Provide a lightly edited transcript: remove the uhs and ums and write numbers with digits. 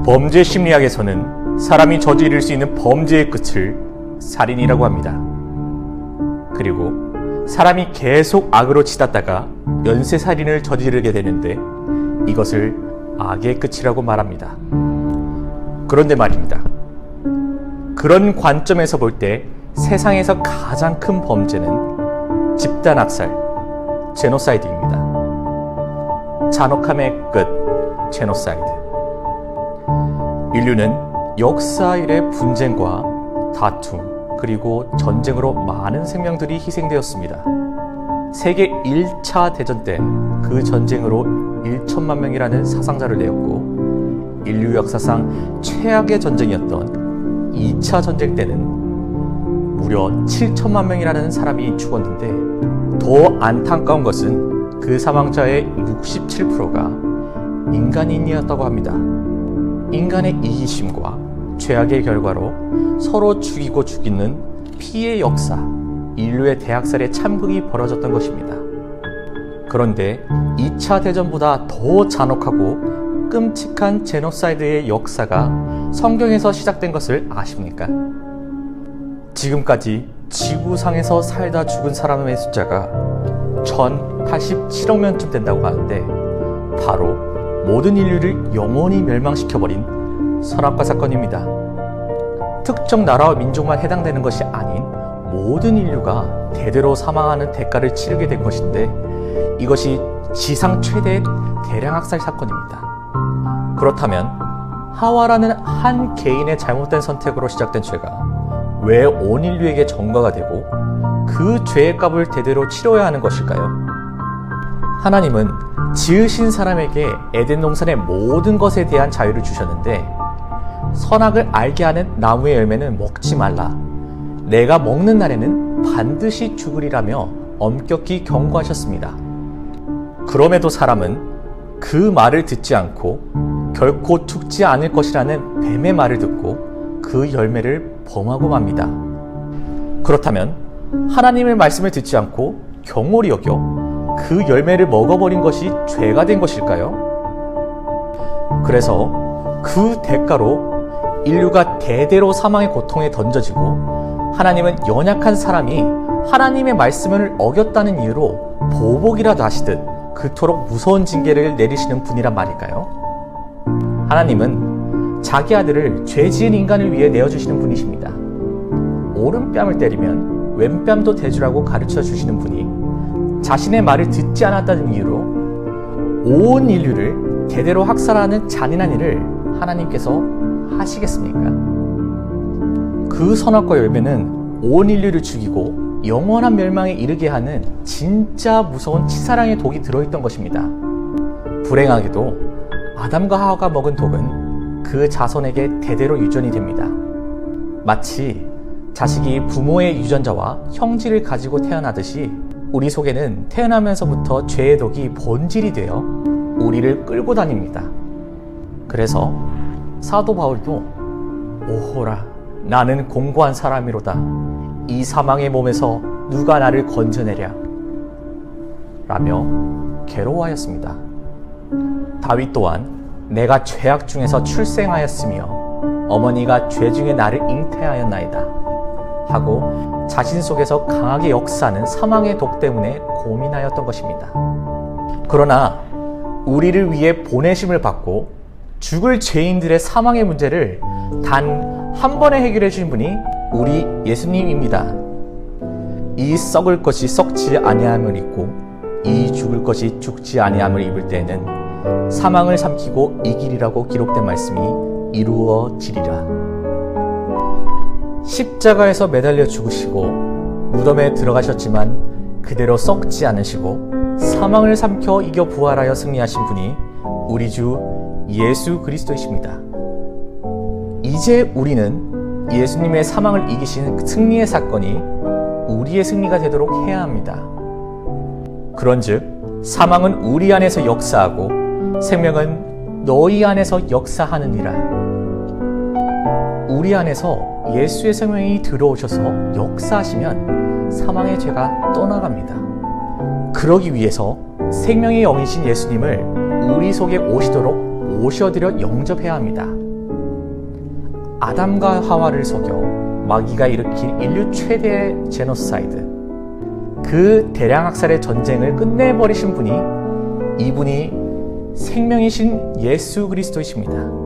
범죄 심리학에서는 사람이 저지를 수 있는 범죄의 끝을 살인이라고 합니다. 그리고 사람이 계속 악으로 치닫다가 연쇄살인을 저지르게 되는데 이것을 악의 끝이라고 말합니다. 그런데 말입니다. 그런 관점에서 볼 때 세상에서 가장 큰 범죄는 집단학살, 제노사이드입니다. 잔혹함의 끝, 제노사이드. 인류는 역사 이래 분쟁과 다툼, 그리고 전쟁으로 많은 생명들이 희생되었습니다. 세계 1차 대전 때 그 전쟁으로 1천만 명이라는 사상자를 내었고, 인류 역사상 최악의 전쟁이었던 2차 전쟁 때는 무려 7천만 명이라는 사람이 죽었는데, 더 안타까운 것은 그 사망자의 67%가 인간인이었다고 합니다. 인간의 이기심과 죄악의 결과로 서로 죽이고 죽이는 피해 역사, 인류의 대학살의 참극이 벌어졌던 것입니다. 그런데 2차 대전보다 더 잔혹하고 끔찍한 제노사이드의 역사가 성경에서 시작된 것을 아십니까? 지금까지 지구상에서 살다 죽은 사람의 숫자가 1087억 명쯤 된다고 하는데, 바로 모든 인류를 영원히 멸망시켜버린 선악과 사건입니다. 특정 나라와 민족만 해당되는 것이 아닌 모든 인류가 대대로 사망하는 대가를 치르게 된 것인데, 이것이 지상 최대의 대량학살 사건입니다. 그렇다면 하와라는 한 개인의 잘못된 선택으로 시작된 죄가 왜 온 인류에게 전가가 되고 그 죄의 값을 대대로 치러야 하는 것일까요? 하나님은 지으신 사람에게 에덴 동산의 모든 것에 대한 자유를 주셨는데, 선악을 알게 하는 나무의 열매는 먹지 말라, 내가 먹는 날에는 반드시 죽으리라며 엄격히 경고하셨습니다. 그럼에도 사람은 그 말을 듣지 않고 결코 죽지 않을 것이라는 뱀의 말을 듣고 그 열매를 범하고 맙니다. 그렇다면 하나님의 말씀을 듣지 않고 경홀히 여겨 그 열매를 먹어버린 것이 죄가 된 것일까요? 그래서 그 대가로 인류가 대대로 사망의 고통에 던져지고, 하나님은 연약한 사람이 하나님의 말씀을 어겼다는 이유로 보복이라도 하시듯 그토록 무서운 징계를 내리시는 분이란 말일까요? 하나님은 자기 아들을 죄 지은 인간을 위해 내어주시는 분이십니다. 오른뺨을 때리면 왼뺨도 대주라고 가르쳐 주시는 분이 자신의 말을 듣지 않았다는 이유로 온 인류를 대대로 학살하는 잔인한 일을 하나님께서 하시겠습니까? 그 선악과 열매는 온 인류를 죽이고 영원한 멸망에 이르게 하는 진짜 무서운 치사량의 독이 들어있던 것입니다. 불행하게도 아담과 하와가 먹은 독은 그 자손에게 대대로 유전이 됩니다. 마치 자식이 부모의 유전자와 형질을 가지고 태어나듯이 우리 속에는 태어나면서부터 죄의 독이 본질이 되어 우리를 끌고 다닙니다. 그래서 사도 바울도 오호라, 나는 공고한 사람이로다, 이 사망의 몸에서 누가 나를 건져내랴 라며 괴로워하였습니다. 다윗 또한 내가 죄악 중에서 출생하였으며 어머니가 죄 중에 나를 잉태하였나이다 하고 자신 속에서 강하게 역사하는 사망의 독 때문에 고민하였던 것입니다. 그러나 우리를 위해 보내심을 받고 죽을 죄인들의 사망의 문제를 단 한 번에 해결해 주신 분이 우리 예수님입니다. 이 썩을 것이 썩지 아니함을 입고 이 죽을 것이 죽지 아니함을 입을 때에는 사망을 삼키고 이기리라고 기록된 말씀이 이루어지리라. 십자가에서 매달려 죽으시고 무덤에 들어가셨지만 그대로 썩지 않으시고 사망을 삼켜 이겨 부활하여 승리하신 분이 우리 주 예수 그리스도이십니다. 이제 우리는 예수님의 사망을 이기신 승리의 사건이 우리의 승리가 되도록 해야 합니다. 그런즉 사망은 우리 안에서 역사하고 생명은 너희 안에서 역사하느니라. 우리 안에서 예수의 생명이 들어오셔서 역사하시면 사망의 죄가 떠나갑니다. 그러기 위해서 생명의 영이신 예수님을 우리 속에 오시도록 모셔드려 영접해야 합니다. 아담과 하와를 속여 마귀가 일으킨 인류 최대의 제노사이드, 그 대량학살의 전쟁을 끝내버리신 분이 이분이 생명이신 예수 그리스도이십니다.